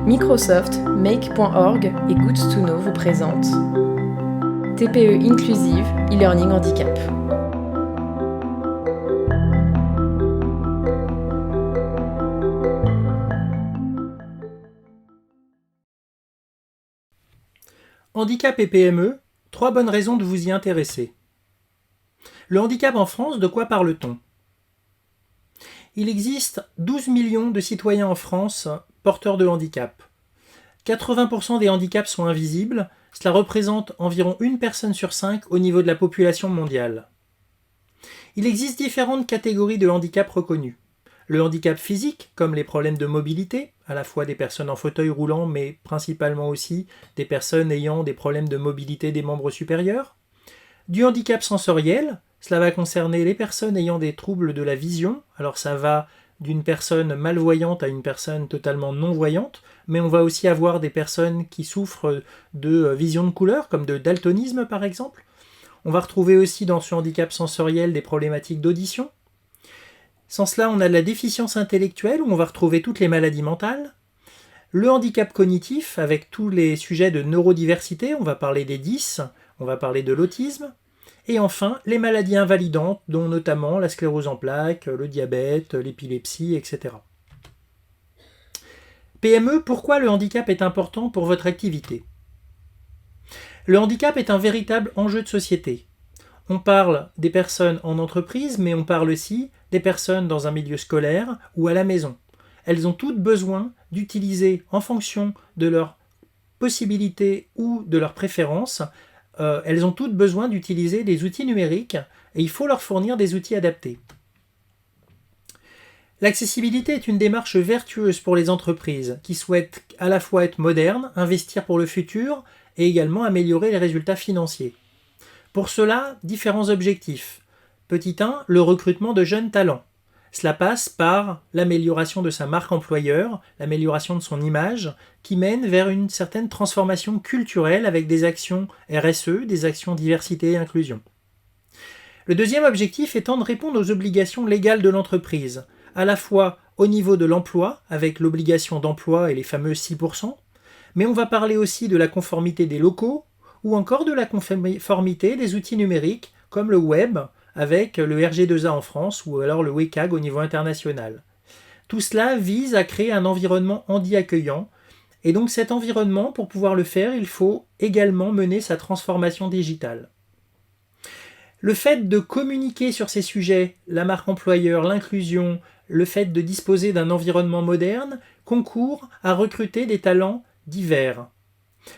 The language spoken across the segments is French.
Microsoft, Make.org et Good2Know vous présentent TPE Inclusive, e-learning handicap. Handicap et PME, 3 bonnes raisons de vous y intéresser. Le handicap en France, de quoi parle-t-on ? Il existe 12 millions de citoyens en France porteurs de handicap. 80% des handicaps sont invisibles, cela représente environ 1 personne sur 5 au niveau de la population mondiale. Il existe différentes catégories de handicap reconnus. Le handicap physique, comme les problèmes de mobilité, à la fois des personnes en fauteuil roulant, mais principalement aussi des personnes ayant des problèmes de mobilité des membres supérieurs. Du handicap sensoriel, cela va concerner les personnes ayant des troubles de la vision, alors ça va d'une personne malvoyante à une personne totalement non-voyante, mais on va aussi avoir des personnes qui souffrent de vision de couleur, comme de daltonisme par exemple. On va retrouver aussi dans ce handicap sensoriel des problématiques d'audition. Sans cela, on a de la déficience intellectuelle, où on va retrouver toutes les maladies mentales. Le handicap cognitif, avec tous les sujets de neurodiversité, on va parler des DIS, on va parler de l'autisme. Et enfin, les maladies invalidantes, dont notamment la sclérose en plaques, le diabète, l'épilepsie, etc. PME, pourquoi le handicap est important pour votre activité ? Le handicap est un véritable enjeu de société. On parle des personnes en entreprise, mais on parle aussi des personnes dans un milieu scolaire ou à la maison. Elles ont toutes besoin d'utiliser, en fonction de leurs possibilités ou de leurs préférences, elles ont toutes besoin d'utiliser des outils numériques et il faut leur fournir des outils adaptés. L'accessibilité est une démarche vertueuse pour les entreprises qui souhaitent à la fois être modernes, investir pour le futur et également améliorer les résultats financiers. Pour cela, différents objectifs. Petit 1, le recrutement de jeunes talents. Cela passe par l'amélioration de sa marque employeur, l'amélioration de son image, qui mène vers une certaine transformation culturelle avec des actions RSE, des actions diversité et inclusion. Le deuxième objectif étant de répondre aux obligations légales de l'entreprise, à la fois au niveau de l'emploi, avec l'obligation d'emploi et les fameux 6%, mais on va parler aussi de la conformité des locaux, ou encore de la conformité des outils numériques, comme le web, avec le RG2A en France ou alors le WCAG au niveau international. Tout cela vise à créer un environnement handi-accueillant, et donc cet environnement, pour pouvoir le faire, il faut également mener sa transformation digitale. Le fait de communiquer sur ces sujets, la marque employeur, l'inclusion, le fait de disposer d'un environnement moderne, concourt à recruter des talents divers.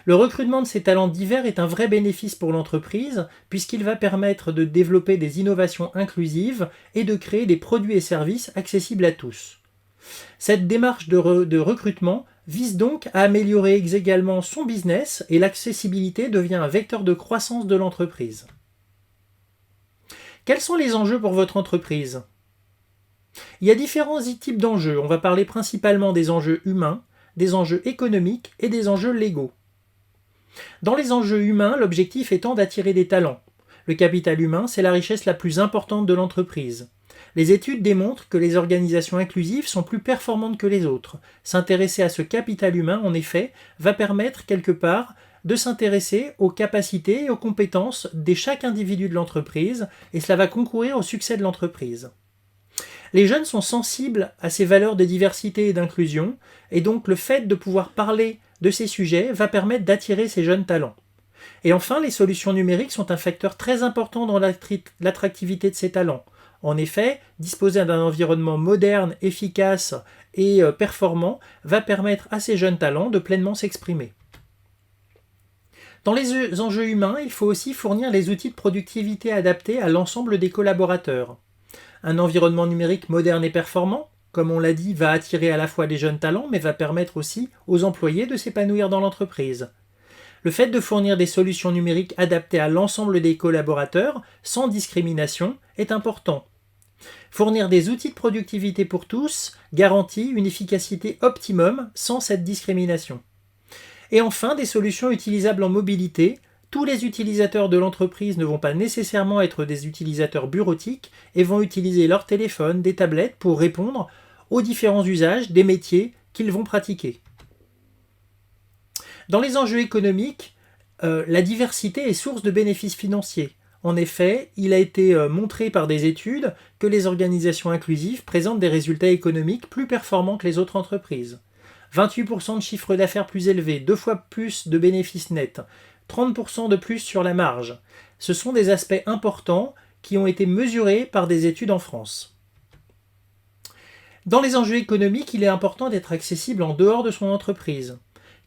Le recrutement de ces talents divers est un vrai bénéfice pour l'entreprise puisqu'il va permettre de développer des innovations inclusives et de créer des produits et services accessibles à tous. Cette démarche de recrutement vise donc à améliorer également son business et l'accessibilité devient un vecteur de croissance de l'entreprise. Quels sont les enjeux pour votre entreprise ? Il y a différents types d'enjeux. On va parler principalement des enjeux humains, des enjeux économiques et des enjeux légaux. Dans les enjeux humains, l'objectif étant d'attirer des talents. Le capital humain, c'est la richesse la plus importante de l'entreprise. Les études démontrent que les organisations inclusives sont plus performantes que les autres. S'intéresser à ce capital humain, en effet, va permettre quelque part de s'intéresser aux capacités et aux compétences de chaque individu de l'entreprise, et cela va concourir au succès de l'entreprise. Les jeunes sont sensibles à ces valeurs de diversité et d'inclusion, et donc le fait de pouvoir parler de ces sujets va permettre d'attirer ces jeunes talents. Et enfin, les solutions numériques sont un facteur très important dans l'attractivité de ces talents. En effet, disposer d'un environnement moderne, efficace et performant va permettre à ces jeunes talents de pleinement s'exprimer. Dans les enjeux humains, il faut aussi fournir les outils de productivité adaptés à l'ensemble des collaborateurs. Un environnement numérique moderne et performant, comme on l'a dit, va attirer à la fois les jeunes talents, mais va permettre aussi aux employés de s'épanouir dans l'entreprise. Le fait de fournir des solutions numériques adaptées à l'ensemble des collaborateurs, sans discrimination, est important. Fournir des outils de productivité pour tous garantit une efficacité optimum sans cette discrimination. Et enfin, des solutions utilisables en mobilité. Tous les utilisateurs de l'entreprise ne vont pas nécessairement être des utilisateurs bureautiques et vont utiliser leur téléphone, des tablettes pour répondre aux différents usages des métiers qu'ils vont pratiquer. Dans les enjeux économiques, la diversité est source de bénéfices financiers. En effet, il a été montré par des études que les organisations inclusives présentent des résultats économiques plus performants que les autres entreprises. 28% de chiffre d'affaires plus élevé, 2 fois plus de bénéfices nets, 30% de plus sur la marge. Ce sont des aspects importants qui ont été mesurés par des études en France. Dans les enjeux économiques, il est important d'être accessible en dehors de son entreprise.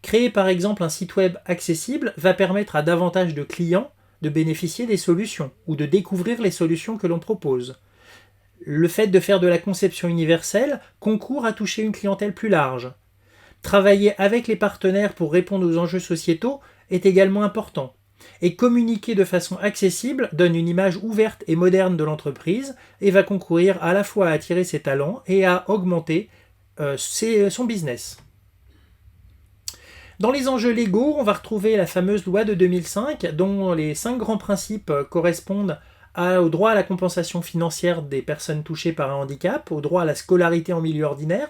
Créer par exemple un site web accessible va permettre à davantage de clients de bénéficier des solutions ou de découvrir les solutions que l'on propose. Le fait de faire de la conception universelle concourt à toucher une clientèle plus large. Travailler avec les partenaires pour répondre aux enjeux sociétaux est également important. Et communiquer de façon accessible donne une image ouverte et moderne de l'entreprise et va concourir à la fois à attirer ses talents et à augmenter son business. Dans les enjeux légaux, on va retrouver la fameuse loi de 2005, dont les 5 grands principes correspondent au droit à la compensation financière des personnes touchées par un handicap, au droit à la scolarité en milieu ordinaire.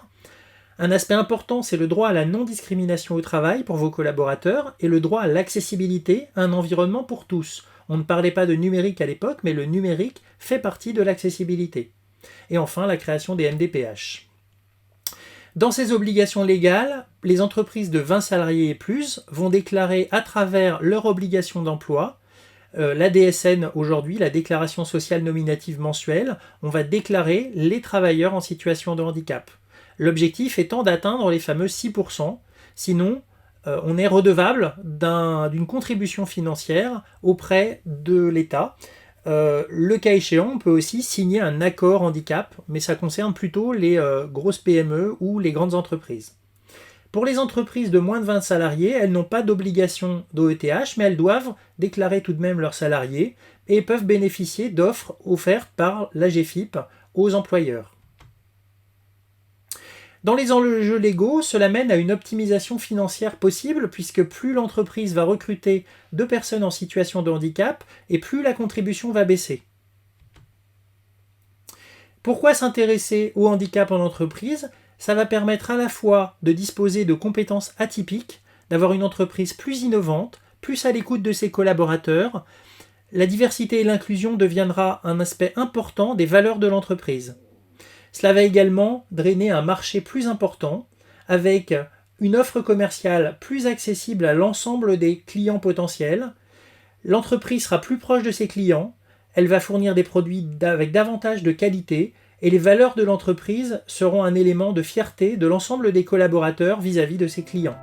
Un aspect important, c'est le droit à la non-discrimination au travail pour vos collaborateurs et le droit à l'accessibilité à un environnement pour tous. On ne parlait pas de numérique à l'époque, mais le numérique fait partie de l'accessibilité. Et enfin, la création des MDPH. Dans ces obligations légales, les entreprises de 20 salariés et plus vont déclarer à travers leur obligation d'emploi, la DSN aujourd'hui, la déclaration sociale nominative mensuelle, on va déclarer les travailleurs en situation de handicap. L'objectif étant d'atteindre les fameux 6%, sinon on est redevable d'une contribution financière auprès de l'État. Le cas échéant, on peut aussi signer un accord handicap, mais ça concerne plutôt les grosses PME ou les grandes entreprises. Pour les entreprises de moins de 20 salariés, elles n'ont pas d'obligation d'OETH, mais elles doivent déclarer tout de même leurs salariés et peuvent bénéficier d'offres offertes par l'AGEFIP aux employeurs. Dans les enjeux légaux, cela mène à une optimisation financière possible puisque plus l'entreprise va recruter de personnes en situation de handicap et plus la contribution va baisser. Pourquoi s'intéresser au handicap en entreprise ? Ça va permettre à la fois de disposer de compétences atypiques, d'avoir une entreprise plus innovante, plus à l'écoute de ses collaborateurs. La diversité et l'inclusion deviendra un aspect important des valeurs de l'entreprise. Cela va également drainer un marché plus important, avec une offre commerciale plus accessible à l'ensemble des clients potentiels. L'entreprise sera plus proche de ses clients, elle va fournir des produits avec davantage de qualité, et les valeurs de l'entreprise seront un élément de fierté de l'ensemble des collaborateurs vis-à-vis de ses clients.